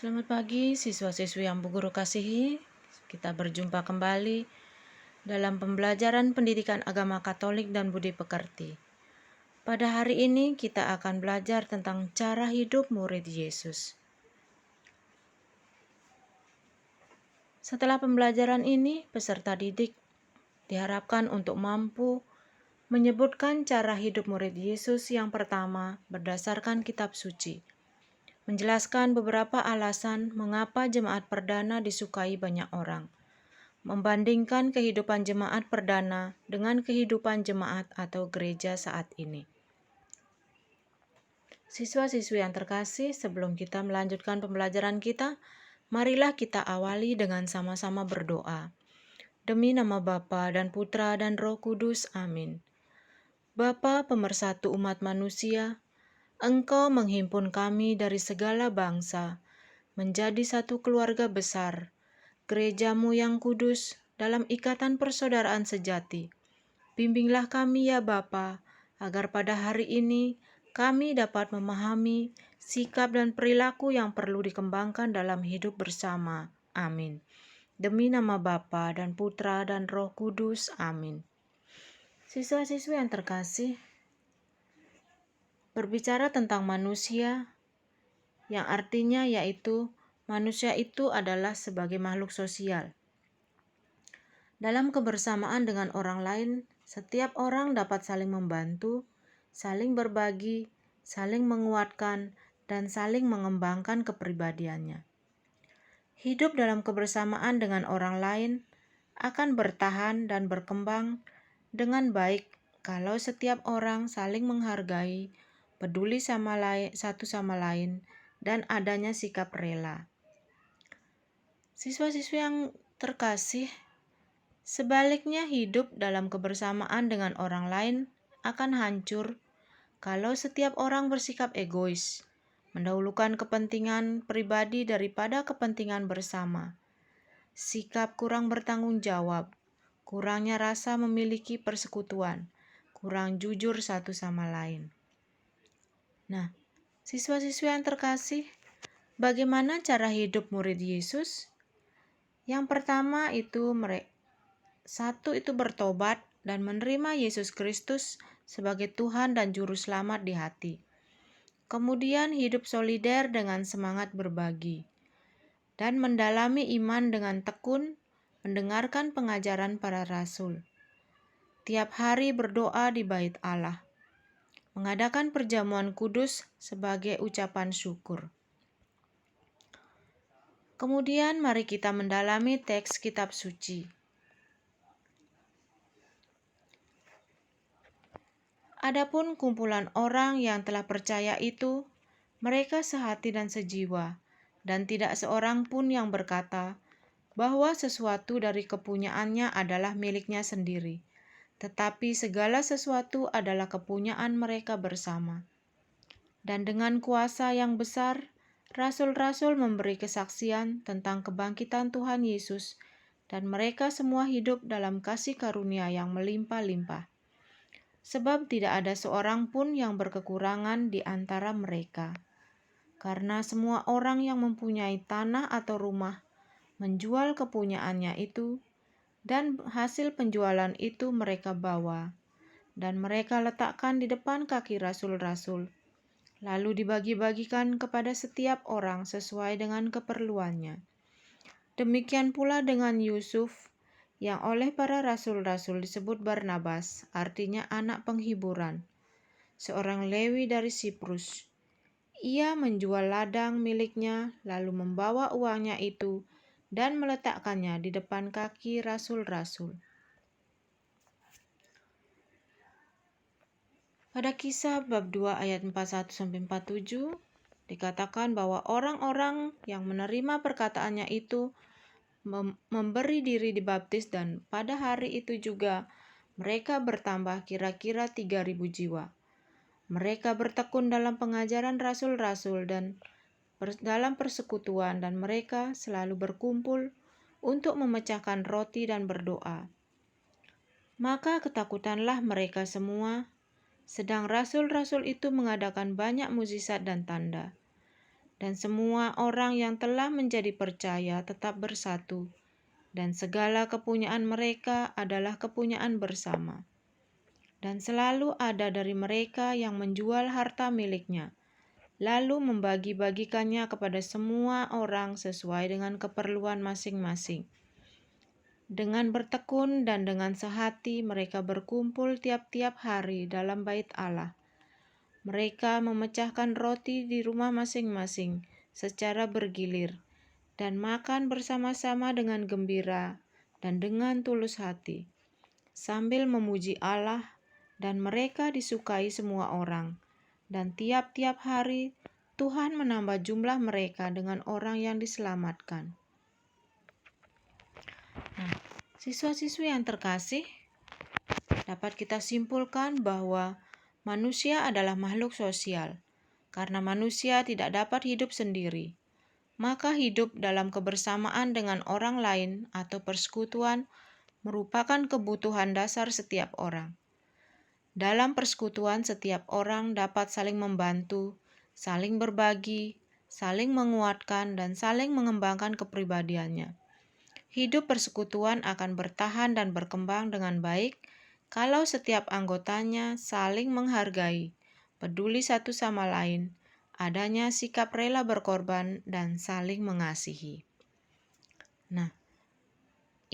Selamat pagi siswa-siswi yang Bu Guru kasihi. Kita berjumpa kembali dalam pembelajaran pendidikan agama Katolik dan budi pekerti. Pada hari ini kita akan belajar tentang cara hidup murid Yesus. Setelah pembelajaran ini, peserta didik diharapkan untuk mampu menyebutkan cara hidup murid Yesus yang pertama berdasarkan kitab suci. Menjelaskan beberapa alasan mengapa jemaat perdana disukai banyak orang. Membandingkan kehidupan jemaat perdana dengan kehidupan jemaat atau gereja saat ini. Siswa-siswi yang terkasih, sebelum kita melanjutkan pembelajaran kita, marilah kita awali dengan sama-sama berdoa. Demi nama Bapa dan Putra dan Roh Kudus, amin. Bapa pemersatu umat manusia, Engkau menghimpun kami dari segala bangsa, menjadi satu keluarga besar, gerejamu yang kudus dalam ikatan persaudaraan sejati. Bimbinglah kami ya Bapa, agar pada hari ini kami dapat memahami sikap dan perilaku yang perlu dikembangkan dalam hidup bersama. Amin. Demi nama Bapa dan Putra dan Roh Kudus. Amin. Siswa-siswi yang terkasih, berbicara tentang manusia, yang artinya yaitu manusia itu adalah sebagai makhluk sosial. Dalam kebersamaan dengan orang lain, setiap orang dapat saling membantu, saling berbagi, saling menguatkan, dan saling mengembangkan kepribadiannya. Hidup dalam kebersamaan dengan orang lain akan bertahan dan berkembang dengan baik kalau setiap orang saling menghargai, peduli satu sama lain, dan adanya sikap rela. Siswa-siswi yang terkasih, sebaliknya hidup dalam kebersamaan dengan orang lain akan hancur kalau setiap orang bersikap egois, mendahulukan kepentingan pribadi daripada kepentingan bersama. Sikap kurang bertanggung jawab, kurangnya rasa memiliki persekutuan, kurang jujur satu sama lain. Nah, siswa-siswi yang terkasih, bagaimana cara hidup murid Yesus? Yang pertama itu satu itu bertobat dan menerima Yesus Kristus sebagai Tuhan dan Juru Selamat di hati. Kemudian hidup solider dengan semangat berbagi. Dan mendalami iman dengan tekun, mendengarkan pengajaran para rasul. Tiap hari berdoa di bait Allah. Mengadakan perjamuan kudus sebagai ucapan syukur. Kemudian mari kita mendalami teks kitab suci. Adapun kumpulan orang yang telah percaya itu, mereka sehati dan sejiwa, dan tidak seorang pun yang berkata bahwa sesuatu dari kepunyaannya adalah miliknya sendiri, tetapi segala sesuatu adalah kepunyaan mereka bersama. Dan dengan kuasa yang besar, rasul-rasul memberi kesaksian tentang kebangkitan Tuhan Yesus, dan mereka semua hidup dalam kasih karunia yang melimpah-limpah. Sebab tidak ada seorang pun yang berkekurangan di antara mereka. Karena semua orang yang mempunyai tanah atau rumah menjual kepunyaannya itu, dan hasil penjualan itu mereka bawa, dan mereka letakkan di depan kaki rasul-rasul, lalu dibagi-bagikan kepada setiap orang sesuai dengan keperluannya. Demikian pula dengan Yusuf, yang oleh para rasul-rasul disebut Barnabas, artinya anak penghiburan, seorang Lewi dari Siprus. Ia menjual ladang miliknya, lalu membawa uangnya itu dan meletakkannya di depan kaki rasul-rasul. Pada Kisah bab 2 ayat 41-47 dikatakan bahwa orang-orang yang menerima perkataannya itu memberi diri dibaptis, dan pada hari itu juga mereka bertambah kira-kira 3.000 jiwa. Mereka bertekun dalam pengajaran rasul-rasul dan dalam persekutuan, dan mereka selalu berkumpul untuk memecahkan roti dan berdoa. Maka ketakutanlah mereka semua, sedang rasul-rasul itu mengadakan banyak mukjizat dan tanda. dan semua orang yang telah menjadi percaya tetap bersatu, dan segala kepunyaan mereka adalah kepunyaan bersama. Dan selalu ada dari mereka yang menjual harta miliknya, lalu membagi-bagikannya kepada semua orang sesuai dengan keperluan masing-masing. Dengan bertekun dan dengan sehati mereka berkumpul tiap-tiap hari dalam bait Allah. Mereka memecahkan roti di rumah masing-masing secara bergilir dan makan bersama-sama dengan gembira dan dengan tulus hati, sambil memuji Allah, dan mereka disukai semua orang. Dan tiap-tiap hari Tuhan menambah jumlah mereka dengan orang yang diselamatkan. Nah, siswa-siswi yang terkasih, dapat kita simpulkan bahwa manusia adalah makhluk sosial. Karena manusia tidak dapat hidup sendiri, maka hidup dalam kebersamaan dengan orang lain atau persekutuan merupakan kebutuhan dasar setiap orang. Dalam persekutuan, setiap orang dapat saling membantu, saling berbagi, saling menguatkan, dan saling mengembangkan kepribadiannya. Hidup persekutuan akan bertahan dan berkembang dengan baik kalau setiap anggotanya saling menghargai, peduli satu sama lain, adanya sikap rela berkorban, dan saling mengasihi. Nah,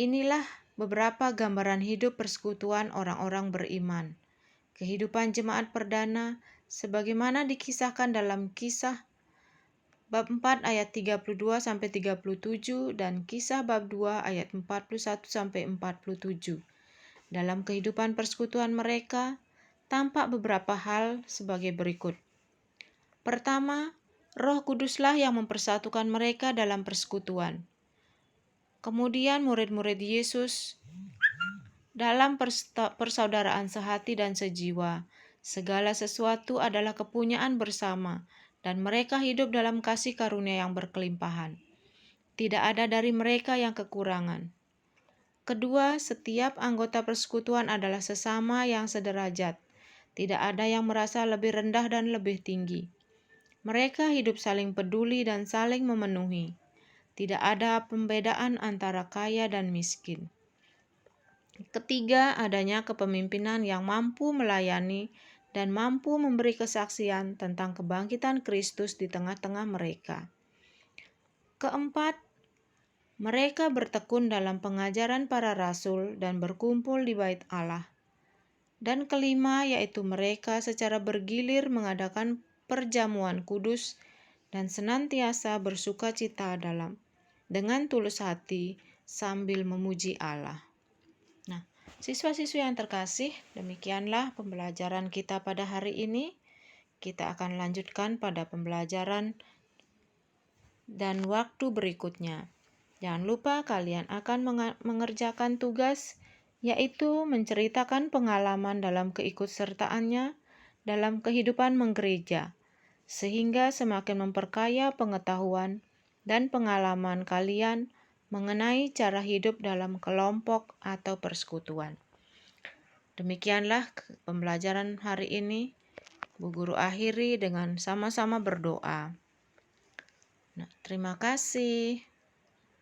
inilah beberapa gambaran hidup persekutuan orang-orang beriman. Kehidupan jemaat perdana sebagaimana dikisahkan dalam Kisah bab 4 ayat 32-37 dan Kisah bab 2 ayat 41-47. Dalam kehidupan persekutuan mereka, tampak beberapa hal sebagai berikut. Pertama, Roh Kuduslah yang mempersatukan mereka dalam persekutuan. Kemudian murid-murid Yesus dalam persaudaraan sehati dan sejiwa. Segala sesuatu adalah kepunyaan bersama, dan mereka hidup dalam kasih karunia yang berkelimpahan. Tidak ada dari mereka yang kekurangan. Kedua, setiap anggota persekutuan adalah sesama yang sederajat. Tidak ada yang merasa lebih rendah dan lebih tinggi. Mereka hidup saling peduli dan saling memenuhi. Tidak ada pembedaan antara kaya dan miskin. Ketiga, adanya kepemimpinan yang mampu melayani dan mampu memberi kesaksian tentang kebangkitan Kristus di tengah-tengah mereka. Keempat, mereka bertekun dalam pengajaran para rasul dan berkumpul di bait Allah. Dan kelima, yaitu mereka secara bergilir mengadakan perjamuan kudus dan senantiasa bersukacita dengan tulus hati sambil memuji Allah. Nah, siswa-siswi yang terkasih, demikianlah pembelajaran kita pada hari ini. Kita akan lanjutkan pada pembelajaran dan waktu berikutnya. Jangan lupa kalian akan mengerjakan tugas, yaitu menceritakan pengalaman dalam keikutsertaannya dalam kehidupan menggereja, sehingga semakin memperkaya pengetahuan dan pengalaman kalian mengenai cara hidup dalam kelompok atau persekutuan. Demikianlah pembelajaran hari ini. Bu Guru akhiri dengan sama-sama berdoa. Nah, terima kasih.